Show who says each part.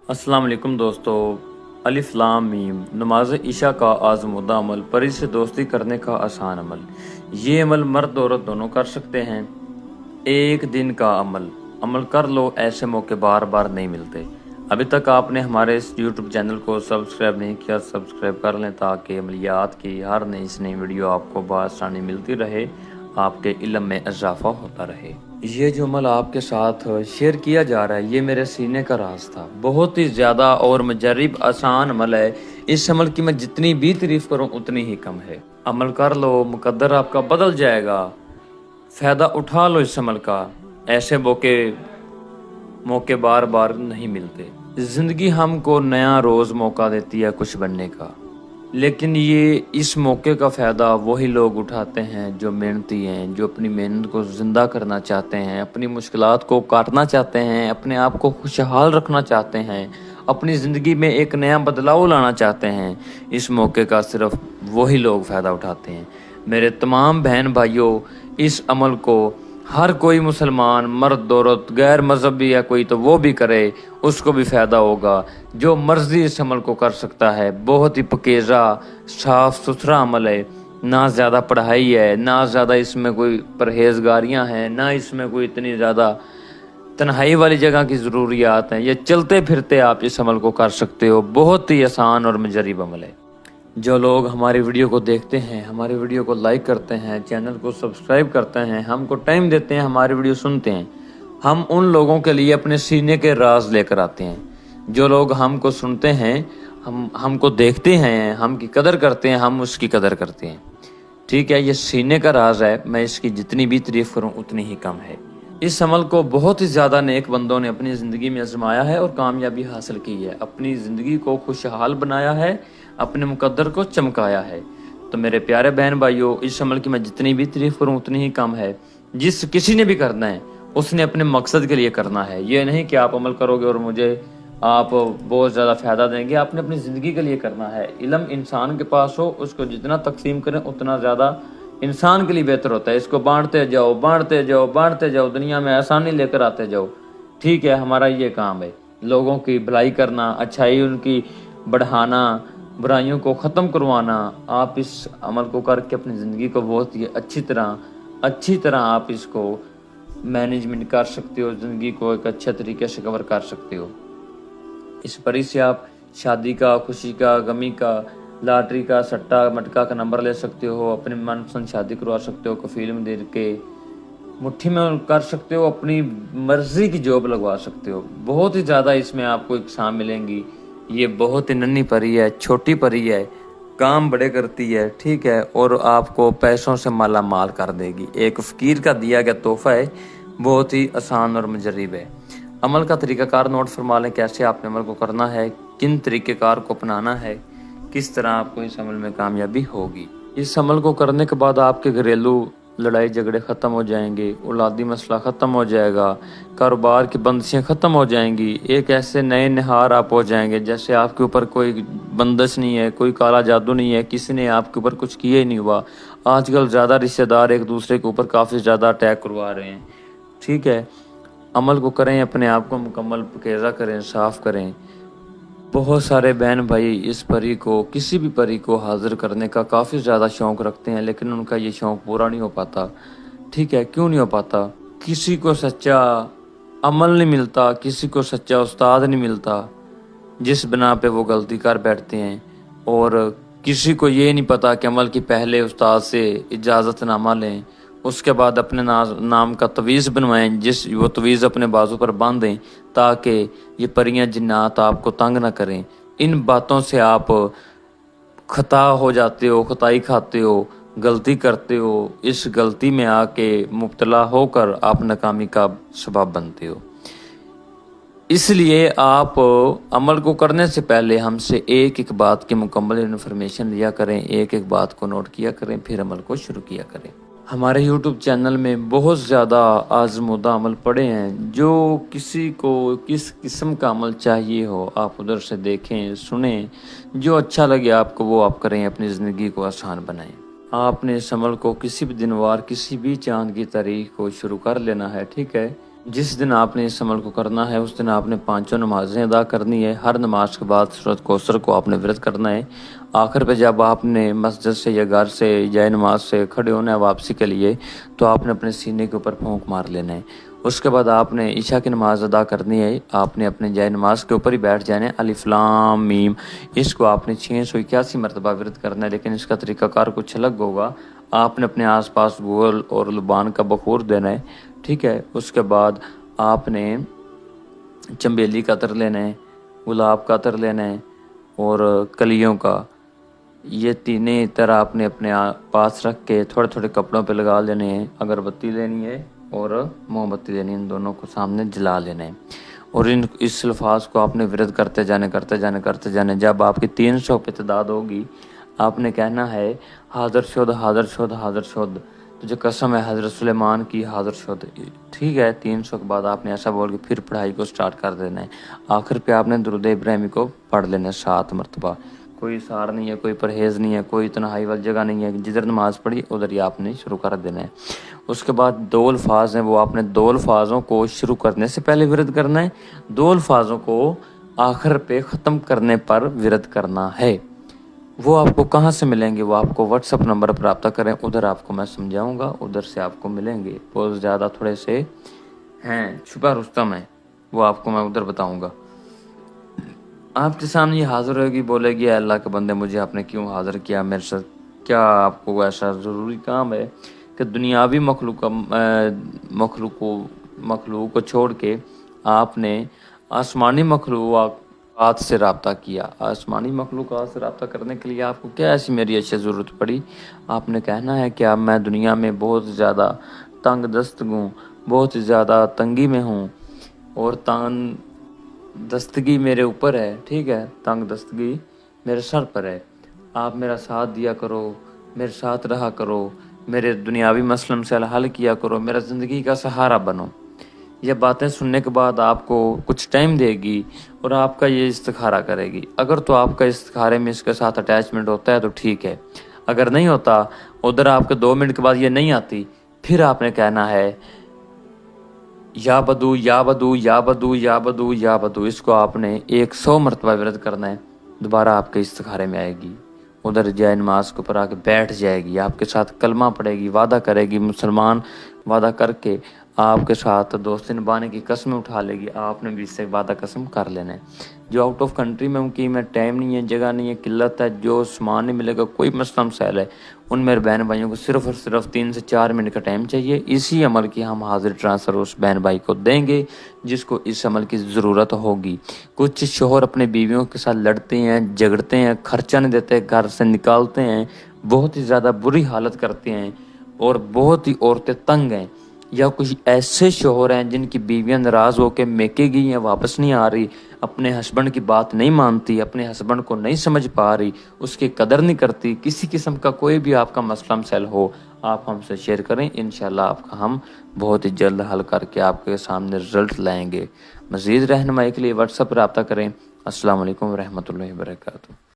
Speaker 1: अस्सलाम वालेकुम दोस्तों। अलिफ लाम मीम नमाज इशा का आज़मूदा अमल, परी से दोस्ती करने का आसान अमल। ये अमल मर्द औरत दोनों कर सकते हैं। एक दिन का अमल अमल कर लो, ऐसे मौके बार बार नहीं मिलते। अभी तक आपने हमारे इस यूट्यूब चैनल को सब्सक्राइब नहीं किया, सब्सक्राइब कर लें ताकि अमलियात की हर नई वीडियो आपको बआसानी मिलती रहे, आपके इल्म में इजाफा होता रहे। ये जो अमल आपके साथ शेयर किया जा रहा है, ये मेरे सीने का राज था। बहुत ही ज़्यादा और मुजर्रिब आसान अमल है। इस अमल की मैं जितनी भी तारीफ करूं उतनी ही कम है। अमल कर लो, मुकद्दर आपका बदल जाएगा। फ़ायदा उठा लो इस अमल का, ऐसे मौके बार बार नहीं मिलते। ज़िंदगी हमको नया रोज़ मौका देती है कुछ बनने का, लेकिन ये इस मौके का फ़ायदा वही लोग उठाते हैं जो मेहनती हैं, जो अपनी मेहनत को ज़िंदा करना चाहते हैं, अपनी मुश्किलात को काटना चाहते हैं, अपने आप को खुशहाल रखना चाहते हैं, अपनी ज़िंदगी में एक नया बदलाव लाना चाहते हैं। इस मौके का सिर्फ वही लोग फ़ायदा उठाते हैं। मेरे तमाम बहन भाइयों, इस अमल को हर कोई मुसलमान, मर्द औरत, गैर मजहबी या कोई तो वो भी करे, उसको भी फ़ायदा होगा। जो मर्जी इस अमल को कर सकता है। बहुत ही पकीज़ा साफ़ सुथरा अमल है। ना ज़्यादा पढ़ाई है, ना ज़्यादा इसमें कोई परहेजगारियाँ हैं, ना इसमें कोई इतनी ज़्यादा तन्हाई वाली जगह की ज़रूरियात हैं। ये चलते फिरते आप इस अमल को कर सकते हो। बहुत ही आसान और मुजर्रिब अमल है। जो लोग हमारी वीडियो को देखते हैं, हमारी वीडियो को लाइक करते हैं, चैनल को सब्सक्राइब करते हैं, हमको टाइम देते हैं, हमारी वीडियो सुनते हैं, हम उन लोगों के लिए अपने सीने के राज लेकर आते हैं। जो लोग हमको सुनते हैं, हमको देखते हैं, हम की कदर करते हैं, हम उसकी कदर करते हैं। ठीक है, ये सीने का राज है। मैं इसकी जितनी भी तारीफ करूँ उतनी ही कम है। इस अमल को बहुत ही ज़्यादा नेक बंदों ने अपनी ज़िंदगी में आजमाया है और कामयाबी हासिल की है। अपनी ज़िंदगी को खुशहाल बनाया है, अपने मुकद्दर को चमकाया है। तो मेरे प्यारे बहन भाइयों, इस अमल की मैं जितनी भी तारीफ करूँ उतनी ही कम है। जिस किसी ने भी करना है, उसने अपने मकसद के लिए करना है। ये नहीं कि आप अमल करोगे और मुझे आप बहुत ज़्यादा फ़ायदा देंगे। आपने अपनी ज़िंदगी के लिए करना है। इल्म इंसान के पास हो, उसको जितना तकसीम करें उतना ज़्यादा इंसान के लिए बेहतर होता है। इसको बांटते जाओ, बांटते जाओ, बांटते जाओ, दुनिया में आसानी लेकर आते जाओ। ठीक है, हमारा ये काम है, लोगों की भलाई करना, अच्छाई उनकी बढ़ाना, बुराइयों को ख़त्म करवाना। आप इस अमल को करके अपनी ज़िंदगी को बहुत ही अच्छी तरह आप इसको मैनेजमेंट कर सकते हो। ज़िंदगी को एक अच्छे तरीके से कवर कर सकते हो। इस परी से आप शादी का, खुशी का, गमी का, लॉटरी का, सट्टा मटका का नंबर ले सकते हो, अपनी मनपसंद शादी करवा सकते हो, कफील में दे के मुट्ठी में कर सकते हो, अपनी मर्जी की जॉब लगवा सकते हो। बहुत ही ज़्यादा इसमें आपको इकसाम मिलेंगी। ये बहुत ही नन्ही परी है, छोटी परी है, काम बड़े करती है। ठीक है, और आपको पैसों से माला माल कर देगी। एक फ़कीर का दिया गया तोहफा है। बहुत ही आसान और मुजर्रिब है। अमल का तरीक़ाकार नोट फरमा लें, कैसे आपने अमल को करना है, किन तरीक़ेकार को अपनाना है, किस तरह आपको इस अमल में कामयाबी होगी। इस अमल को करने के बाद आपके घरेलू लड़ाई झगड़े ख़त्म हो जाएंगे, औलादी मसला ख़त्म हो जाएगा, कारोबार की बंदिशें ख़त्म हो जाएंगी। एक ऐसे नए निहार आप हो जाएंगे जैसे आपके ऊपर कोई बंदिश नहीं है, कोई काला जादू नहीं है, किसी ने आपके ऊपर कुछ किया ही नहीं हुआ। आजकल ज़्यादा रिश्तेदार एक दूसरे के ऊपर काफ़ी ज़्यादा अटैक करवा रहे हैं। ठीक है, अमल को करें, अपने आप को मुकम्मल पकीज़ा करें, साफ़ करें। बहुत सारे बहन भाई इस परी को, किसी भी परी को हाजिर करने का काफ़ी ज़्यादा शौक़ रखते हैं, लेकिन उनका ये शौक़ पूरा नहीं हो पाता। ठीक है, क्यों नहीं हो पाता? किसी को सच्चा अमल नहीं मिलता, किसी को सच्चा उस्ताद नहीं मिलता, जिस बिना पे वो गलती कर बैठते हैं। और किसी को ये नहीं पता कि अमल की पहले उस्ताद से इजाज़तनामा लें, उसके बाद अपने नाम का तवीज़ बनवाएं, वो तवीज़ अपने बाजू पर बांधें ताकि ये परियां जिन्नात आपको तंग ना करें। इन बातों से आप खता हो जाते हो, खताई खाते हो, गलती करते हो। इस गलती में आके मुब्तला होकर आप नाकामी का सबब बनते हो। इसलिए आप अमल को करने से पहले हमसे एक एक बात की मुकम्मल इन्फॉर्मेशन लिया करें, एक एक बात को नोट किया करें, फिर अमल को शुरू किया करें। हमारे YouTube चैनल में बहुत ज़्यादा आज़मूदा अमल पड़े हैं। जो किसी को किस किस्म का अमल चाहिए हो, आप उधर से देखें, सुनें, जो अच्छा लगे आपको वो आप करें, अपनी ज़िंदगी को आसान बनाएं। आपने इस अमल को किसी भी दिन वार, किसी भी चांद की तारीख को शुरू कर लेना है। ठीक है, जिस दिन आपने इस अमल को करना है उस दिन आपने 5 नमाजें अदा करनी है। हर नमाज के बाद सूरत कौसर को आपने व्रत करना है। आखिर पे जब आपने मस्जिद से या घर से या नमाज से खड़े होना है वापसी के लिए, तो आपने अपने सीने के ऊपर फूंक मार लेना है। उसके बाद आपने ईशा की नमाज अदा करनी है। आपने अपने जाए नमाज के ऊपर ही बैठ जाना है। अलिफ लाम मीम, इसको आपने 681 मरतबा व्रत करना है, लेकिन इसका तरीकाकार कुछ अलग होगा। आपने अपने आसपास गोल और लुबान का बखूर देना है, ठीक है। उसके बाद आपने चंबेली का अतर लेना है, गुलाब का अतर लेना है और कलियों का। ये तीनों इतर आपने अपने पास रख के थोड़े थोड़े कपड़ों पे लगा लेने हैं। अगरबत्ती लेनी है और मोमबत्ती लेनी है, इन दोनों को सामने जला लेना है। और इस अल्फाज को आपने विरद करते जाने। जब आपकी 300 पे तादाद होगी, आपने कहना है हाज़र शुद हाज़र शुद हाज़र शुद, तुझे कसम है हज़रत सुलेमान की हाज़र शुद, ठीक है। 300 के बाद आपने ऐसा बोल के फिर पढ़ाई को स्टार्ट कर देना है। आखिर पे आपने दुरूद इब्राहिमी को पढ़ लेना है 7 मरतबा। कोई सार नहीं है, कोई परहेज़ नहीं है, कोई तन्हाई वाली जगह नहीं है, जिधर नमाज़ पढ़ी उधर ही आपने शुरू कर देना है। उसके बाद 2 अल्फाज हैं, वो आपने 2 अल्फाजों को शुरू करने से पहले विरद करना है, 2 अल्फाजों को आखिर पे ख़त्म करने पर विरद करना है। वो आपको कहाँ से मिलेंगे, वो आपको व्हाट्सअप नंबर पर रब्ता करें, उधर आपको मैं समझाऊंगा, उधर से आपको मिलेंगे। बहुत ज़्यादा थोड़े से हैं, छुपा रुस्तम है, वो आपको मैं उधर बताऊंगा। आपके सामने ये हाजिर होगी, बोलेगी अल्लाह के बंदे मुझे आपने क्यों हाजिर किया, मेरे साथ क्या आपको ऐसा ज़रूरी काम है कि दुनियावी मखलूक को छोड़ के आपने आसमानी मखलूक़ात से रब्ता किया। आसमानी मखलूक़ात से रब्ता करने के लिए आपको क्या ऐसी मेरी अच्छी ज़रूरत पड़ी? आपने कहना है कि अब मैं दुनिया में बहुत ज़्यादा तंग दस्त हूँ, बहुत ज़्यादा तंगी में हूँ और तंग दस्तगी मेरे ऊपर है, ठीक है, तंग दस्तगी मेरे सर पर है। आप मेरा साथ दिया करो, मेरे साथ रहा करो, मेरे दुनियावी मसलन से हल किया करो, मेरा ज़िंदगी का सहारा बनो। ये बातें सुनने के बाद आपको कुछ टाइम देगी और आपका ये इस्तिखारा करेगी। अगर तो आपका इस्तिखारे में इसके साथ अटैचमेंट होता है तो ठीक है, अगर नहीं होता, उधर आपके 2 मिनट के बाद ये नहीं आती, फिर आपने कहना है या बदू या बदू या बदू या बदू या बदू। इसको आपने 100 मरतबा विरद करना है, दोबारा आपके इस्तिखारे में आएगी, उधर जाए नमाज के ऊपर आके बैठ जाएगी, आपके साथ कलमा पढ़ेगी, वादा करेगी, मुसलमान वादा करके आपके साथ दोस्ती निभाने की कसम उठा लेगी। आपने भी इससे वादा कसम कर लेना है। जो आउट ऑफ कंट्री में मुकीम है, टाइम नहीं है, जगह नहीं है, किल्लत है, जो सामान नहीं मिलेगा, कोई मसला मसाइल है, उन मेरे बहन भाइयों को सिर्फ और सिर्फ 3 से 4 मिनट का टाइम चाहिए। इसी अमल की हम हाजिर ट्रांसफ़र उस बहन भाई को देंगे जिसको इस अमल की ज़रूरत होगी। कुछ शोहर अपने बीवियों के साथ लड़ते हैं, झगड़ते हैं, खर्चा नहीं देते, घर से निकालते हैं, बहुत ही ज़्यादा बुरी हालत करते हैं और बहुत ही औरतें तंग हैं। या कुछ ऐसे शोहर हैं जिनकी बीवियां नाराज़ होकर मेके गई हैं, वापस नहीं आ रही, अपने हस्बैंड की बात नहीं मानती, अपने हस्बैंड को नहीं समझ पा रही, उसकी कदर नहीं करती। किसी किस्म का कोई भी आपका मसला मसाइल हो, आप हमसे शेयर करें, इंशाल्लाह आपका हम बहुत ही जल्द हल करके आपके सामने रिजल्ट लाएंगे। मज़ीद रहनुमाई के लिए व्हाट्सएप पर रब्ता करें। अस्सलाम वालेकुम रहमतुल्लाहि व बरकातुहू।